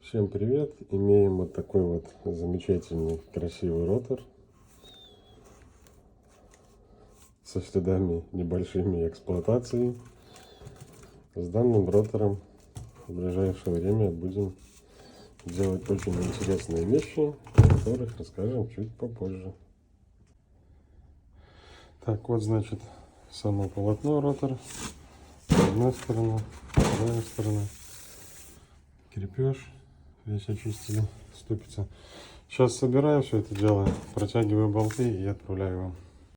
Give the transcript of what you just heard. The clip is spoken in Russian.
Всем привет! Имеем вот такой вот замечательный, красивый ротор со следами небольшими эксплуатации. С данным ротором в ближайшее время будем делать очень интересные вещи, о которых расскажем чуть попозже. Так, вот значит само полотно ротора. С одной стороны, с другой стороны. Крепеж. Весь очистили, ступица. Сейчас собираю все это дело, протягиваю болты и отправляю его.